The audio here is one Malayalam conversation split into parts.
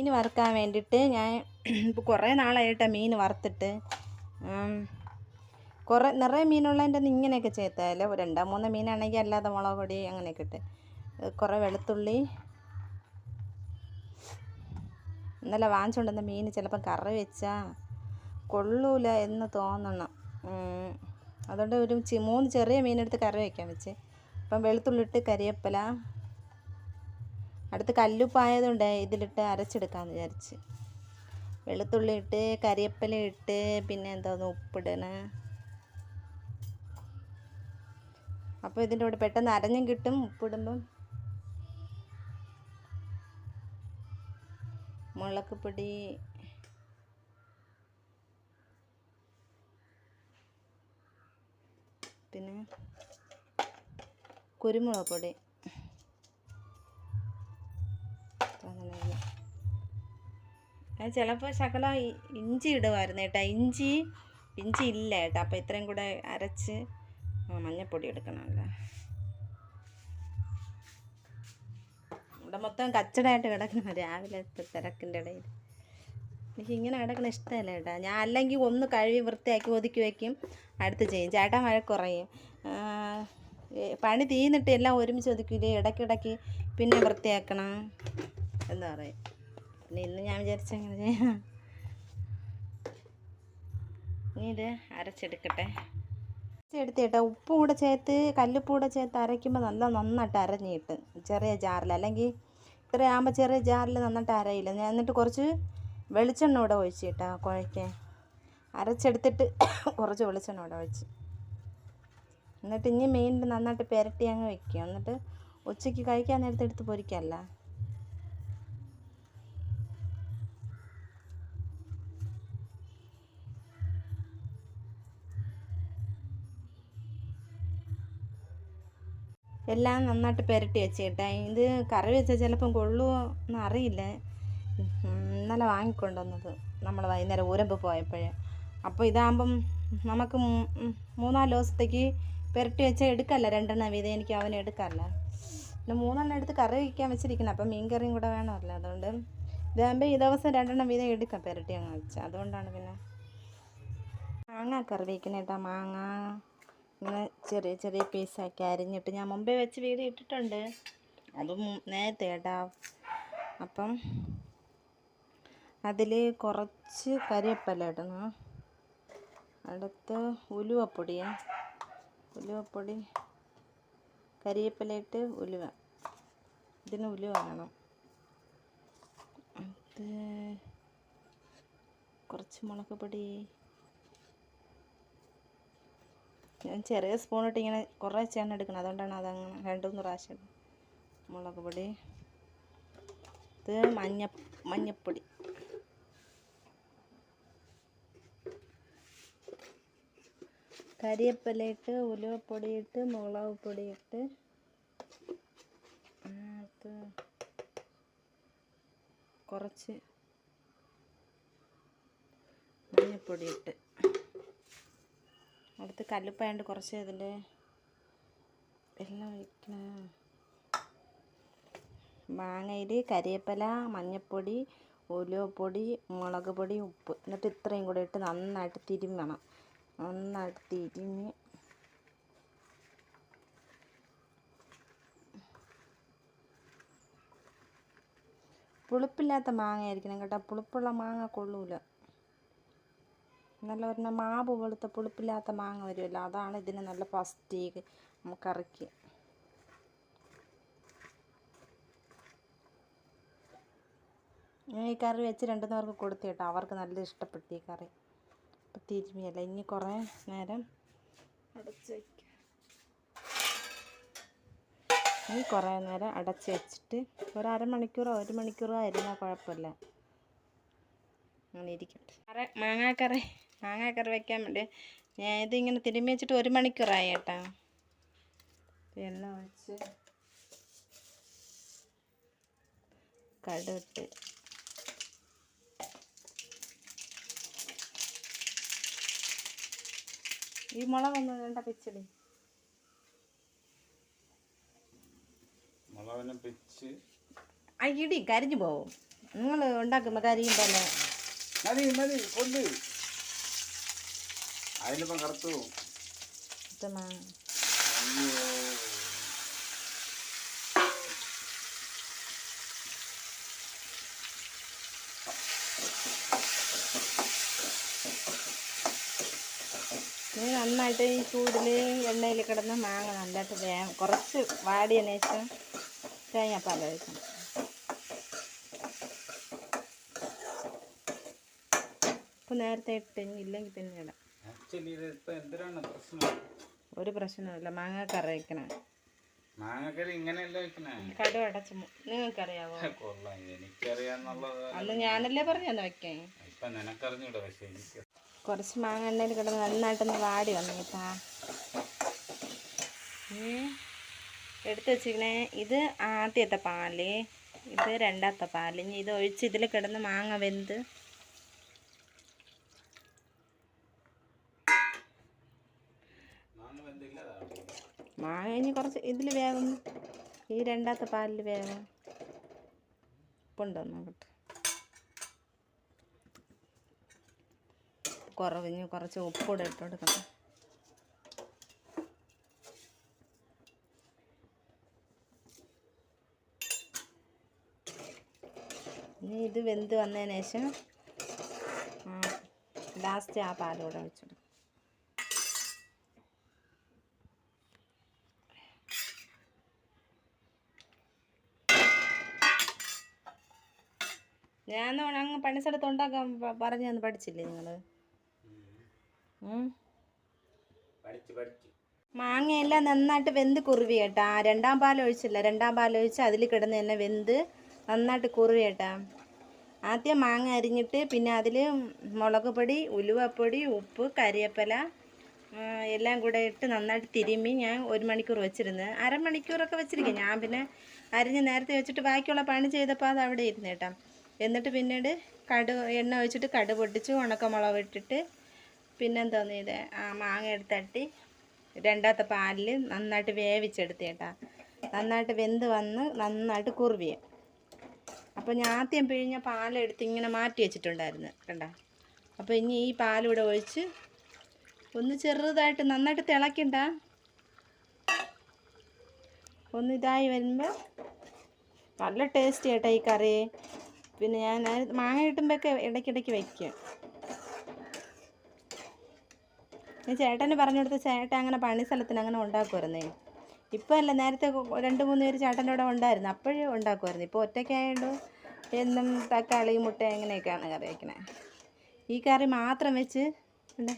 മീൻ വറുക്കാൻ വേണ്ടിയിട്ട് ഞാൻ ഇപ്പോൾ കുറേ നാളായിട്ടാണ് മീൻ വറുത്തിട്ട്. നിറയെ മീനുള്ളതിൻ്റെ ഒന്ന് ഇങ്ങനെയൊക്കെ ചേർത്താൽ രണ്ടോ മൂന്നോ മീനാണെങ്കിൽ അല്ലാതെ മുളക് പൊടി അങ്ങനെയൊക്കെ ഇട്ട് കുറേ വെളുത്തുള്ളി. ഇന്നലെ വാങ്ങിച്ചുകൊണ്ടുവന്ന മീൻ ചിലപ്പം കറി വെച്ചാൽ കൊള്ളൂല എന്ന് തോന്നണം. അതുകൊണ്ട് ഒരു 3 ചെറിയ മീനെടുത്ത് കറി വയ്ക്കാൻ വെച്ച്. അപ്പം വെളുത്തുള്ളി ഇട്ട് കരിവേപ്പില അടുത്ത് കല്ലുപ്പായതുകൊണ്ട് ഇതിലിട്ട് അരച്ചെടുക്കാമെന്ന് വിചാരിച്ച്. വെളുത്തുള്ളി ഇട്ട് കരിവേപ്പില ഇട്ട് പിന്നെ എന്തോന്ന് ഉപ്പിടണം. അപ്പോൾ ഇതിൻ്റെ കൂടെ പെട്ടെന്ന് അരഞ്ഞും കിട്ടും. ഉപ്പിടുമ്പം മുളക് പൊടി, പിന്നെ കുരുമുളക് പൊടി, ചിലപ്പോൾ ശകലം ഇഞ്ചി ഇടുമായിരുന്നു കേട്ടോ. ഇഞ്ചി ഇല്ല കേട്ടോ. അപ്പോൾ ഇത്രയും കൂടെ അരച്ച് മഞ്ഞൾപ്പൊടി എടുക്കണമല്ലോ. ഇവിടെ മൊത്തം കച്ചടായിട്ട് കിടക്കണം രാവിലത്തെ തിരക്കിൻ്റെ ഇടയിൽ. എനിക്ക് ഇങ്ങനെ കിടക്കണ ഇഷ്ടമല്ല കേട്ടോ. ഞാൻ അല്ലെങ്കിൽ ഒന്ന് കഴുകി വൃത്തിയാക്കി ഒതുക്കി വയ്ക്കും, അടുത്ത് ചെയ്യും. ചേട്ടൻ വഴക്കുറയും. പണി തീർന്നിട്ട് എല്ലാം ഒരുമിച്ച് ഒതുക്കില്ലേ, ഇടയ്ക്കിടയ്ക്ക് പിന്നെ വൃത്തിയാക്കണം എന്താ പറയും. പിന്നെ ഇന്ന് ഞാൻ വിചാരിച്ചെങ്ങനെ ചെയ്യാം. ഇനി ഇത് അരച്ചെടുക്കട്ടെ. അരച്ചെടുത്തിട്ട് ഉപ്പും കൂടെ ചേർത്ത് കല്ലുപ്പും കൂടെ ചേർത്ത് അരയ്ക്കുമ്പോൾ നന്നായിട്ട് അരഞ്ഞിട്ട് ചെറിയ ജാറിൽ, അല്ലെങ്കിൽ ഇത്രയാകുമ്പോൾ ചെറിയ ജാറിൽ നന്നായിട്ട് അരയില്ല. ഞാൻ എന്നിട്ട് കുറച്ച് വെളിച്ചെണ്ണ കൂടെ ഒഴിച്ചിട്ടാ കുഴയ്ക്കാൻ. അരച്ചെടുത്തിട്ട് കുറച്ച് വെളിച്ചെണ്ണ കൂടെ ഒഴിച്ച് എന്നിട്ട് ഇനി മീനിൽ നന്നായിട്ട് പുരട്ടി അങ്ങ് വയ്ക്കുക. എന്നിട്ട് ഉച്ചയ്ക്ക് കഴിക്കാൻ നേരത്തെ എടുത്ത് പൊരിക്കല്ല. എല്ലാം നന്നായിട്ട് പുരട്ടി വെച്ചേട്ടാ. ഇത് കറി വെച്ചാൽ ചിലപ്പം കൊള്ളുമോ എന്ന് അറിയില്ല. ഇന്നലെ വാങ്ങിക്കൊണ്ടുവന്നത് നമ്മൾ വൈകുന്നേരം ഊരമ്പ് പോയപ്പോഴേ. അപ്പോൾ ഇതാകുമ്പം നമുക്ക് 3-4 ദിവസത്തേക്ക് പുരട്ടി വെച്ചാൽ എടുക്കല്ല. 2 എണ്ണം വീതം എനിക്ക് അവന് എടുക്കല്ല. പിന്നെ 3 എണ്ണം എടുത്ത് കറി വയ്ക്കാൻ വെച്ചിരിക്കണം. അപ്പം മീൻ കറിയും കൂടെ വേണമല്ലോ. അതുകൊണ്ട് ഇതാകുമ്പോൾ ഈ ദിവസം 2 എണ്ണം വീതം എടുക്കാം പുരട്ടി അങ്ങ് വെച്ചാൽ. അതുകൊണ്ടാണ് പിന്നെ മാങ്ങ കറി വയ്ക്കുന്നത് കേട്ടോ. മാങ്ങ ഇങ്ങനെ ചെറിയ ചെറിയ പീസാക്കി അരിഞ്ഞിട്ട് ഞാൻ മുമ്പേ വെച്ച് വീഡിയോ ഇട്ടിട്ടുണ്ട്. അതും നേരത്തെ കേട്ടോ. അപ്പം അതിൽ കുറച്ച് കരിവേപ്പില ഇടണം. അടുത്ത് ഉലുവപ്പൊടി, കരിവേപ്പില ഇട്ട് ഉലുവ. ഇതിന് ഉലുവ വേണം. അത് കുറച്ച് മുളക് പൊടി. ഞാൻ ചെറിയ സ്പൂണിട്ട് ഇങ്ങനെ കുറേ എണ്ണ എടുക്കണം. അതുകൊണ്ടാണ് അതങ്ങനെ 2-3 പ്രാവശ്യം. മുളക് പൊടി, ഇത് മഞ്ഞപ്പൊടി, കരിവേപ്പില ഇട്ട് ഉലുവപ്പൊടി ഇട്ട് മുളക് പൊടി ഇട്ട് കുറച്ച് മഞ്ഞപ്പൊടി ഇട്ട് അടുത്ത് കല്ലുപ്പായണ്ട് കുറച്ച് ഇതിൻ്റെ എല്ലാം ഒഴിക്കണം. മാങ്ങയിൽ കരിവേപ്പില, മഞ്ഞൾപ്പൊടി, ഉലുവപ്പൊടി, മുളക് പൊടി, ഉപ്പ്. എന്നിട്ട് ഇത്രയും കൂടെ ഇട്ട് നന്നായിട്ട് തിരുമ്മണം. നന്നായിട്ട് തിരിഞ്ഞ് പുളിപ്പില്ലാത്ത മാങ്ങ ആയിരിക്കണം കേട്ടോ. പുളിപ്പുള്ള മാങ്ങ കൊള്ളൂല. നല്ല ഒരെണ്ണം മാവ് പോലത്തെ പുളിപ്പില്ലാത്ത മാങ്ങ വരുമല്ലോ, അതാണ് ഇതിന് നല്ല ഫസ്റ്റ് കറിക്ക്. ഞാൻ ഈ കറി വെച്ച് 2 പേർക്ക് കൊടുത്തു കേട്ടോ. അവർക്ക് നല്ല ഇഷ്ടപ്പെട്ടു ഈ കറി. അപ്പം തിരുമിയല്ല, ഇനി കുറേ നേരം അടച്ച് വയ്ക്കുക. കുറേ നേരം അടച്ച് വെച്ചിട്ട് ഒരു അരമണിക്കൂറോ 1 മണിക്കൂറോ ആയിരുന്നാൽ കുഴപ്പമില്ല. അങ്ങനെ ഇരിക്കട്ടെ. മാങ്ങാക്കറി വയ്ക്കാൻ വേണ്ടി ഞാൻ ഇതിങ്ങനെ തിരുമ്മി വെച്ചിട്ട് 1 മണിക്കൂറായി കേട്ടോ. എണ്ണ ഒഴിച്ച് കടുകിട്ട് ഈ മുളകൊന്നും വേണ്ട, പിച്ചടി മുളകിനെ പിച്ച് ഇടി കരിഞ്ഞു പോവും. നിങ്ങൾ ഉണ്ടാക്കുമ്പോൾ കരിയുമ്പോൾ മതി മതി കൊണ്ട് അതിലിപ്പം കറുത്തു മാങ്ങ നന്നായിട്ട് ഈ ചൂടിൽ എണ്ണയിൽ കിടന്ന് മാങ്ങ നല്ലതായിട്ട് വേഗം കുറച്ച് വാടിയതിന് ശേഷം തേങ്ങാപ്പാൽ ഒഴിക്കണം. ഇപ്പം നേരത്തെ ഇല്ലെങ്കിൽ പിന്നെ ഇടാം. ഒരു പ്രശ്നമില്ല. മാങ്ങക്കറി വയ്ക്കണേ, മാങ്ങക്കറി ഇങ്ങനെയല്ല വെക്കണേ. കടു അടച്ചു നിങ്ങൾക്കറിയാവോ? എനിക്കറിയാന്നുള്ളത് അന്ന് ഞാനല്ലേ പറഞ്ഞന്ന് വെക്കാൻ. ഇപ്പം നിനക്കറിഞ്ഞൂടാ. പക്ഷെ എനിക്ക് കുറച്ച് മാങ്ങ എണ്ണയിൽ കിടന്ന് നന്നായിട്ടൊന്ന് വാടി വന്നു കേട്ടാ. എടുത്ത് വെച്ചിരിക്കണേ. ഇത് ആദ്യത്തെ പാല്, ഇത് രണ്ടാമത്തെ പാല്. ഇനി ഇത് ഒഴിച്ച് ഇതിൽ കിടന്ന് മാങ്ങ വെന്ത് മാങ്ങ ഇനി കുറച്ച് ഇതിൽ വേഗം ഈ രണ്ടാമത്തെ പാലിൽ വേഗം ഉപ്പുണ്ടോ നോക്കട്ടെ. കുറവിഞ്ഞ് കുറച്ച് ഉപ്പൂടെ ഇട്ട് കൊടുക്കണം. ഇനി ഇത് വെന്ത് വന്നതിന് ശേഷം ലാസ്റ്റ് ആ പാലൂടെ ഒഴിച്ചിടും. ഞാൻ അങ്ങ് പണിസ്ഥലത്ത് ഉണ്ടാക്കാൻ പറഞ്ഞു തന്ന് പഠിച്ചില്ലേ നിങ്ങൾ? മാങ്ങയെല്ലാം നന്നായിട്ട് വെന്ത് കുറുവി കേട്ടാ. രണ്ടാം പാൽ ഒഴിച്ചില്ല. രണ്ടാം പാൽ ഒഴിച്ച് അതിൽ കിടന്ന് തന്നെ വെന്ത് നന്നായിട്ട് കുറുവി കേട്ടാ. ആദ്യം മാങ്ങ അരിഞ്ഞിട്ട് പിന്നെ അതിൽ മുളക് പൊടി, ഉലുവപ്പൊടി, ഉപ്പ്, കരിവേപ്പില എല്ലാം കൂടെ ഇട്ട് നന്നായിട്ട് തിരുമ്മി ഞാൻ 1 മണിക്കൂർ വെച്ചിരുന്നു. അരമണിക്കൂറൊക്കെ വെച്ചിരിക്കും. ഞാൻ പിന്നെ അരിഞ്ഞ് നേരത്തെ വെച്ചിട്ട് ബാക്കിയുള്ള പണി ചെയ്തപ്പോൾ അത് അവിടെ ഇരുന്ന് കേട്ടാ. എന്നിട്ട് പിന്നീട് എണ്ണ ഒഴിച്ചിട്ട് കടു പൊട്ടിച്ച് ഉണക്കമുളക് ഇട്ടിട്ട് പിന്നെന്തോന്ന് ചെയ്തേ, ആ മാങ്ങ എടുത്തട്ടി രണ്ടാമത്തെ പാലിൽ നന്നായിട്ട് വേവിച്ചെടുത്ത് കേട്ടാ. നന്നായിട്ട് വെന്ത് വന്ന് നന്നായിട്ട് കുറുവിയ. അപ്പോൾ ഞാൻ ആദ്യം പിഴിഞ്ഞ പാലെടുത്ത് ഇങ്ങനെ മാറ്റി വെച്ചിട്ടുണ്ടായിരുന്നു കണ്ട. അപ്പോൾ ഇനി ഈ പാലൂടെ ഒഴിച്ച് ഒന്ന് ചെറുതായിട്ട് നന്നായിട്ട് തിളക്കണ്ട, ഒന്ന് ഇതായി വരുമ്പോൾ നല്ല ടേസ്റ്റ് കേട്ടോ ഈ കറി. പിന്നെ ഞാൻ മാങ്ങ കിട്ടുമ്പോഴൊക്കെ ഇടയ്ക്കിടയ്ക്ക് വയ്ക്കും. ഞാൻ ചേട്ടന് പറഞ്ഞു കൊടുത്ത ചേട്ടൻ അങ്ങനെ പണി സ്ഥലത്തിന് അങ്ങനെ ഉണ്ടാക്കുമായിരുന്നേ. ഇപ്പോൾ അല്ല, നേരത്തെ 2-3 പേര് ചേട്ടൻ്റെ കൂടെ ഉണ്ടായിരുന്നു, അപ്പോഴും ഉണ്ടാക്കുമായിരുന്നു. ഇപ്പോൾ ഒറ്റയ്ക്കായതുകൊണ്ട് എന്നും തക്കാളി, മുട്ട അങ്ങനെയൊക്കെയാണ് കറി വയ്ക്കണേ. ഈ കറി മാത്രം വെച്ച് എന്താ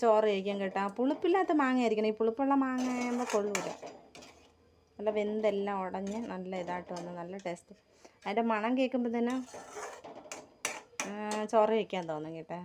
ചോറ് കഴിക്കാൻ കേട്ടോ. പുളിപ്പില്ലാത്ത മാങ്ങ ആയിരിക്കണം. ഈ പുളിപ്പുള്ള മാങ്ങ ആകുമ്പോൾ കൊള്ളൂല. നല്ല വെന്തെല്ലാം ഉടഞ്ഞ് നല്ല ഇതായിട്ട് വന്ന് നല്ല ടേസ്റ്റ്. അതിൻ്റെ മണം കേൾക്കുമ്പോൾ തന്നെ ചോറ് കഴിക്കാൻ തോന്നും കേട്ടോ.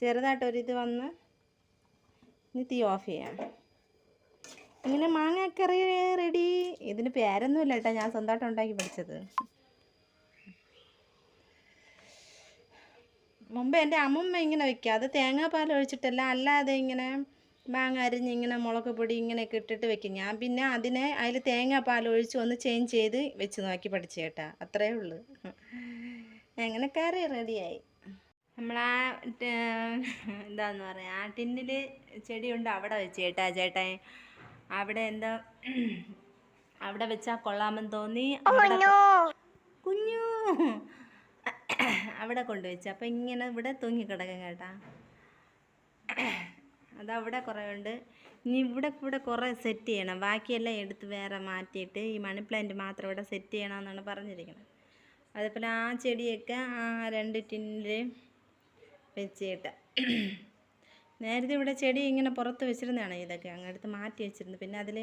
ചെറുതായിട്ടൊരിത് വന്ന് ഇനി തീ ഓഫ് ചെയ്യാം. ഇങ്ങനെ മാങ്ങക്കറി റെഡി. ഇതിന് പേരൊന്നുമില്ല കേട്ടോ, ഞാൻ സ്വന്തമായിട്ട് ഉണ്ടാക്കി പഠിച്ചത്. മുമ്പ് എൻ്റെ അമ്മമ്മ ഇങ്ങനെ വയ്ക്കുക. അത് തേങ്ങാപ്പാൽ ഒഴിച്ചിട്ടല്ല, അല്ലാതെ ഇങ്ങനെ മാങ്ങ അരിഞ്ഞ് ഇങ്ങനെ മുളക് പൊടി ഇങ്ങനെയൊക്കെ ഇട്ടിട്ട് വെക്കും. ഞാൻ പിന്നെ അതിൽ തേങ്ങാപ്പാൽ ഒഴിച്ച് ഒന്ന് ചേഞ്ച് ചെയ്ത് വെച്ച് നോക്കി പഠിച്ചു കേട്ടാ. അത്രയേ ഉള്ളൂ. അങ്ങനെ കറി റെഡിയായി. നമ്മളാ എന്താന്ന് പറയാ, ആ ടിന്നിൽ ചെടിയുണ്ട്, അവിടെ വെച്ച് കേട്ടാ ചേട്ടൻ. അവിടെ എന്താ അവിടെ വെച്ചാൽ കൊള്ളാമെന്ന് തോന്നി. കുഞ്ഞു അവിടെ കൊണ്ടുവച്ചു. അപ്പം ഇങ്ങനെ ഇവിടെ തൂങ്ങിക്കിടക്കും കേട്ടാ. അതവിടെ കുറേ ഉണ്ട്. ഇനി ഇവിടെ കുറേ സെറ്റ് ചെയ്യണം. ബാക്കിയെല്ലാം എടുത്ത് വേറെ മാറ്റിയിട്ട് ഈ മണി പ്ലാന്റ് മാത്രം ഇവിടെ സെറ്റ് ചെയ്യണമെന്നാണ് പറഞ്ഞിരിക്കുന്നത്. അതേപോലെ ആ ചെടിയൊക്കെ ആ 2 ടിന്നിൽ വെച്ചിട്ട് നേരത്തെ ഇവിടെ ചെടി ഇങ്ങനെ പുറത്ത് വെച്ചിരുന്നതാണ്. ഇതൊക്കെ അങ്ങെടുത്ത് മാറ്റി വെച്ചിരുന്നു. പിന്നെ അതിൽ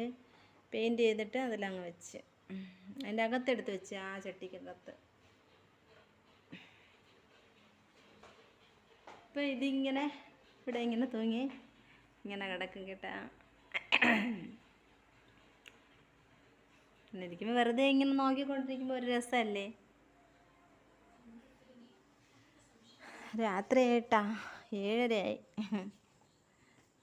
പെയിൻറ്റ് ചെയ്തിട്ട് അതിലങ്ങ് വെച്ച് അതിൻ്റെ അകത്തെടുത്ത് വെച്ച് ആ ചട്ടിക്കകത്ത്. അപ്പോൾ ഇതിങ്ങനെ ഇവിടെ ഇങ്ങനെ തൂങ്ങി ഇങ്ങനെ കിടക്കും കേട്ടാ. ഇരിക്കുമ്പോൾ വെറുതെ ഇങ്ങനെ നോക്കിക്കൊണ്ടിരിക്കുമ്പോൾ ഒരു രസമല്ലേ. രാത്രി ആയിട്ടാ, 7:30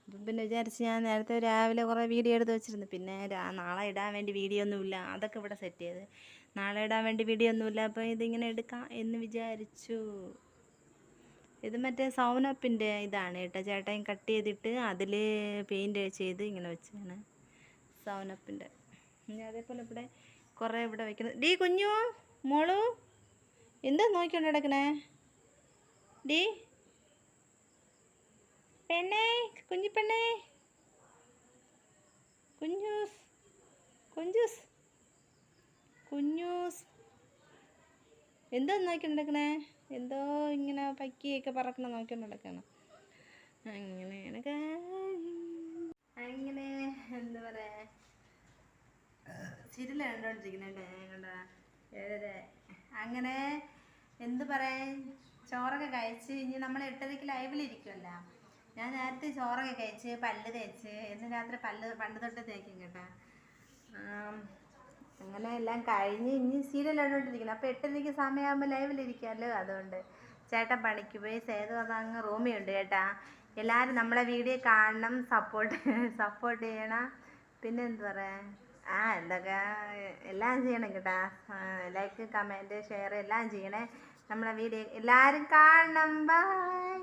അപ്പം പിന്നെ വിചാരിച്ച് ഞാൻ നേരത്തെ രാവിലെ കുറേ വീഡിയോ എടുത്ത് വെച്ചിരുന്നു. പിന്നെ നാളെ ഇടാൻ വേണ്ടി വീഡിയോ ഒന്നുമില്ല, അതൊക്കെ ഇവിടെ സെറ്റ് ചെയ്ത് നാളെ ഇടാൻ വേണ്ടി വീഡിയോ ഒന്നുമില്ല, അപ്പോൾ ഇതിങ്ങനെ എടുക്കാം എന്ന് വിചാരിച്ചു. ഇത് മറ്റേ സൗനപ്പിൻ്റെ ഇതാണ് കേട്ടോ, ചേട്ടൻ കട്ട് ചെയ്തിട്ട് അതിൽ പെയിൻറ്റ് ചെയ്ത് ഇങ്ങനെ വെച്ചാണ് സൗനപ്പിൻ്റെ. ഇനി അതേപോലെ ഇവിടെ കുറേ ഇവിടെ വയ്ക്കുന്നത്. ഡീ കുഞ്ഞു മോളു എന്താ നോക്കിക്കൊണ്ട് കിടക്കണേ? ഡീ പെണ്ണേ, കുഞ്ഞിപ്പെണ്ണേ, കുഞ്ഞൂസ് കുഞ്ചൂസ് കുഞ്ഞൂസ് എന്തോ നോക്കിക്കൊണ്ട് നടക്കണേ? എന്തോ ഇങ്ങനെ പക്കിയൊക്കെ പറക്കണം നോക്കിക്കൊണ്ട് നടക്കണം. അങ്ങനെയാണ് അങ്ങനെ എന്താ പറയുക, സീരിയൽ കണ്ടോണ്ടിരിക്കുന്നുണ്ട് കണ്ടാ 7:30. അങ്ങനെ എന്ത് പറയാൻ, ചോറൊക്കെ കഴിച്ച് ഇനി നമ്മൾ 8:30 ലൈവിലിരിക്കുമല്ലോ. ഞാൻ നേരത്തെ ചോറൊക്കെ കഴിച്ച് പല്ല് തേച്ച്, എന്ന് രാത്രി പണ്ട് തൊട്ട് തേക്കും കേട്ടോ. അങ്ങനെ എല്ലാം കഴിഞ്ഞ് ഇനി സീരിയൽ കണ്ടോണ്ടിരിക്കണം. അപ്പോൾ 8:30 സമയമാകുമ്പോൾ ലൈവിലിരിക്കാമല്ലോ. അതുകൊണ്ട് ചേട്ടൻ പണിക്ക് പോയി, സേതു അതങ്ങ് റൂമിയുണ്ട് കേട്ടാ. എല്ലാവരും നമ്മളെ വീഡിയോ കാണണം, സപ്പോർട്ട് ചെയ്യണം. പിന്നെ എന്താ പറയുക, എന്തൊക്കെ എല്ലാം ചെയ്യണം കേട്ടാ. ലൈക്ക്, കമൻറ്റ്, ഷെയർ എല്ലാം ചെയ്യണേ. നമ്മളെ വീഡിയോ എല്ലാവരും കാണണം. ബൈ.